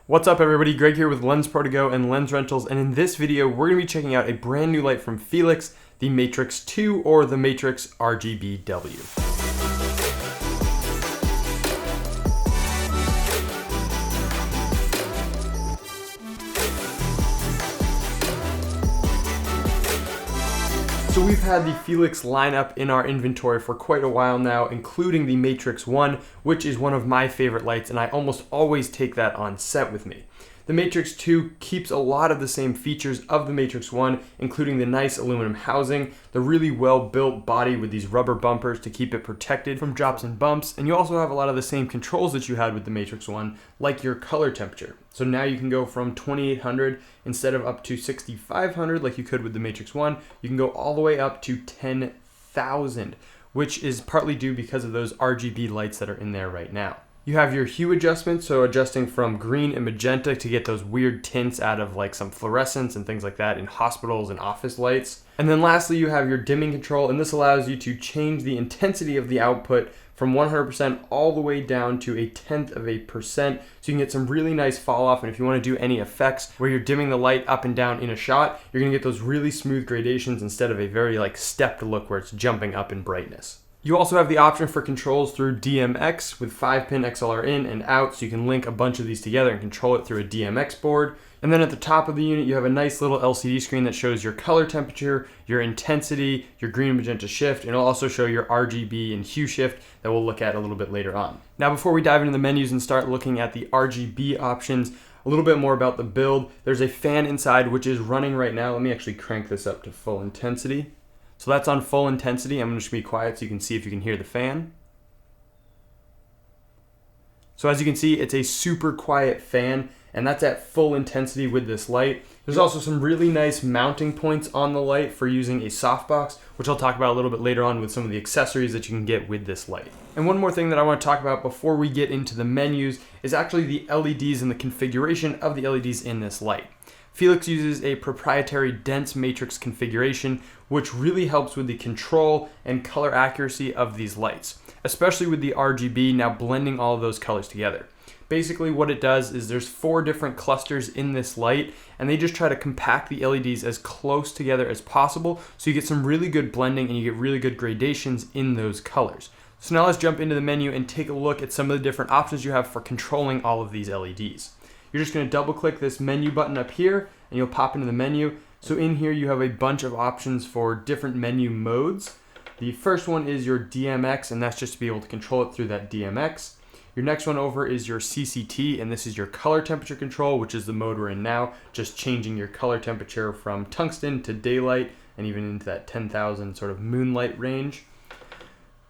What's up everybody, Greg here with LensProToGo and Lens Rentals, and in this video we're going to be checking out a brand new light from Fiilex, the Matrix II or the Matrix RGBW. So we've had the Fiilex lineup in our inventory for quite a while now, including the Matrix 1, which is one of my favorite lights, and I almost always take that on set with me. The Matrix 2 keeps a lot of the same features of the Matrix 1, including the nice aluminum housing, the really well-built body with these rubber bumpers to keep it protected from drops and bumps, and you also have a lot of the same controls that you had with the Matrix 1, like your color temperature. So now you can go from 2800 instead of up to 6500 like you could with the Matrix 1, you can go all the way up to 10,000, which is partly due because of those RGB lights that are in there right now. You have your hue adjustment, so adjusting from green and magenta to get those weird tints out of like some fluorescence and things like that in hospitals and office lights. And then lastly, you have your dimming control, and this allows you to change the intensity of the output from 100% all the way down to 0.1%, so you can get some really nice fall off. And if you want to do any effects where you're dimming the light up and down in a shot, you're going to get those really smooth gradations instead of a very like stepped look where it's jumping up in brightness. You also have the option for controls through DMX with 5-pin XLR in and out, so you can link a bunch of these together and control it through a DMX board. And then at the top of the unit, you have a nice little LCD screen that shows your color temperature, your intensity, your green and magenta shift, and it'll also show your RGB and hue shift that we'll look at a little bit later on. Now, before we dive into the menus and start looking at the RGB options, a little bit more about the build. There's a fan inside which is running right now. Let me actually crank this up to full intensity. So that's on full intensity. I'm just going to be quiet so you can see if you can hear the fan. So as you can see, it's a super quiet fan, and that's at full intensity with this light. There's also some really nice mounting points on the light for using a softbox, which I'll talk about a little bit later on with some of the accessories that you can get with this light. And one more thing that I want to talk about before we get into the menus is actually the LEDs and the configuration of the LEDs in this light. Fiilex uses a proprietary dense matrix configuration, which really helps with the control and color accuracy of these lights, especially with the RGB now blending all of those colors together. Basically what it does is there's 4 different clusters in this light, and they just try to compact the LEDs as close together as possible so you get some really good blending and you get really good gradations in those colors. So now let's jump into the menu and take a look at some of the different options you have for controlling all of these LEDs. You're just going to double click this menu button up here and you'll pop into the menu. So in here you have a bunch of options for different menu modes. The first one is your DMX, and that's just to be able to control it through that DMX. Your next one over is your CCT, and this is your color temperature control, which is the mode we're in now, just changing your color temperature from tungsten to daylight and even into that 10,000 sort of moonlight range.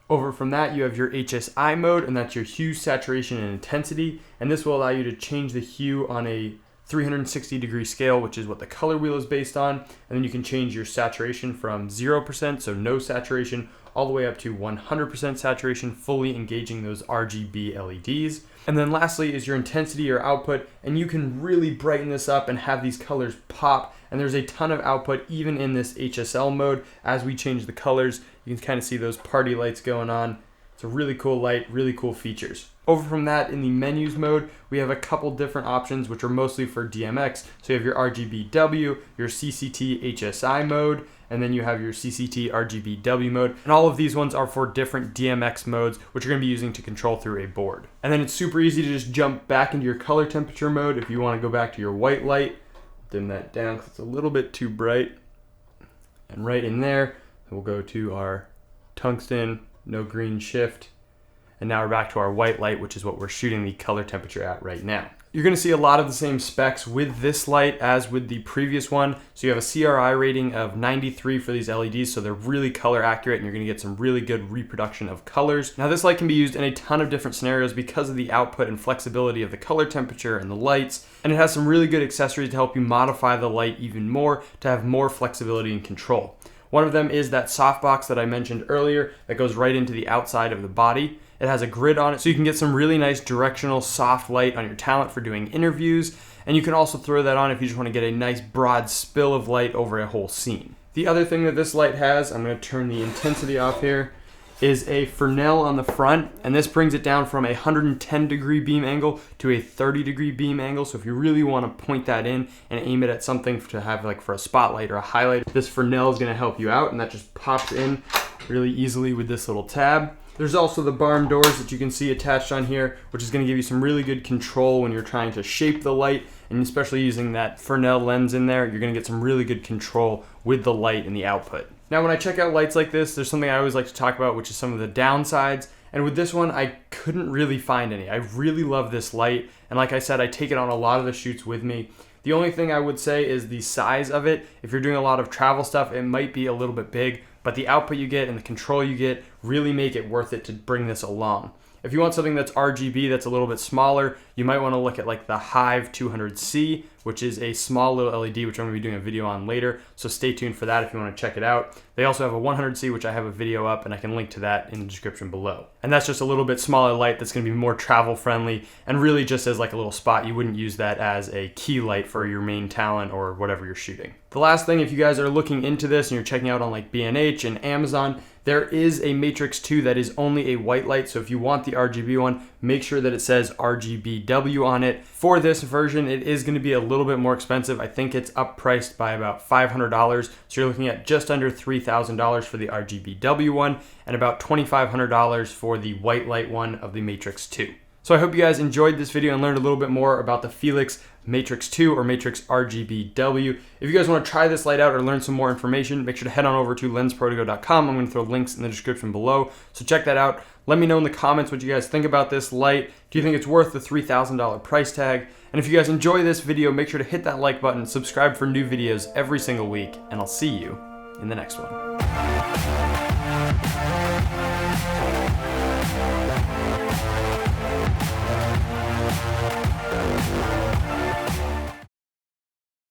Over from that, you have your HSI mode, and that's your hue, saturation, and intensity. And this will allow you to change the hue on a 360-degree scale, which is what the color wheel is based on. And then you can change your saturation from 0%, so no saturation, all the way up to 100% saturation, fully engaging those RGB LEDs. And then lastly is your intensity or output, and you can really brighten this up and have these colors pop. And there's a ton of output even in this HSL mode. As we change the colors, you can kind of see those party lights going on. It's a really cool light, really cool features. Over from that, in the menus mode, we have a couple different options which are mostly for DMX. So you have your RGBW, your CCT HSI mode, and then you have your CCT RGBW mode. And all of these ones are for different DMX modes, which you're going to be using to control through a board. And then it's super easy to just jump back into your color temperature mode if you want to go back to your white light. Dim that down because it's a little bit too bright. And right in there, we'll go to our tungsten, no green shift. And now we're back to our white light, which is what we're shooting the color temperature at right now. You're going to see a lot of the same specs with this light as with the previous one. So you have a CRI rating of 93 for these LEDs, so they're really color accurate and you're going to get some really good reproduction of colors. Now this light can be used in a ton of different scenarios because of the output and flexibility of the color temperature and the lights, and it has some really good accessories to help you modify the light even more to have more flexibility and control. One of them is that softbox that I mentioned earlier that goes right into the outside of the body. It has a grid on it, so you can get some really nice directional soft light on your talent for doing interviews, and you can also throw that on if you just want to get a nice broad spill of light over a whole scene. The other thing that this light has, I'm going to turn the intensity off here, is a Fresnel on the front, and this brings it down from a 110-degree beam angle to a 30-degree beam angle. So if you really want to point that in and aim it at something to have like for a spotlight or a highlight, this Fresnel is going to help you out, and that just pops in really easily with this little tab. There's also the barn doors that you can see attached on here, which is going to give you some really good control when you're trying to shape the light, and especially using that Fresnel lens in there, you're going to get some really good control with the light and the output. Now when I check out lights like this, there's something I always like to talk about, which is some of the downsides, and with this one I couldn't really find any. I really love this light, and like I said, I take it on a lot of the shoots with me. The only thing I would say is the size of it. If you're doing a lot of travel stuff, it might be a little bit big, but the output you get and the control you get really make it worth it to bring this along. If you want something that's RGB that's a little bit smaller, you might want to look at like the Hive 200C, which is a small little LED, which I'm going to be doing a video on later, so stay tuned for that if you want to check it out. They also have a 100C, which I have a video up, and I can link to that in the description below. And that's just a little bit smaller light that's going to be more travel friendly, and really just as like a little spot. You wouldn't use that as a key light for your main talent or whatever you're shooting. The last thing, if you guys are looking into this and you're checking out on like B&H and Amazon, there is a Matrix 2 that is only a white light, so if you want the RGB one, make sure that it says RGBW on it. For this version, it is going to be a little bit more expensive. I think it's up priced by about $500, so you're looking at just under $3,000 for the RGBW one and about $2,500 for the white light one of the Matrix 2. So I hope you guys enjoyed this video and learned a little bit more about the Fiilex Matrix 2 or Matrix RGBW. If you guys want to try this light out or learn some more information, make sure to head on over to LensProToGo.com. I'm going to throw links in the description below, so check that out. Let me know in the comments what you guys think about this light. Do you think it's worth the $3,000 price tag? And if you guys enjoy this video, make sure to hit that like button, subscribe for new videos every single week, and I'll see you in the next one.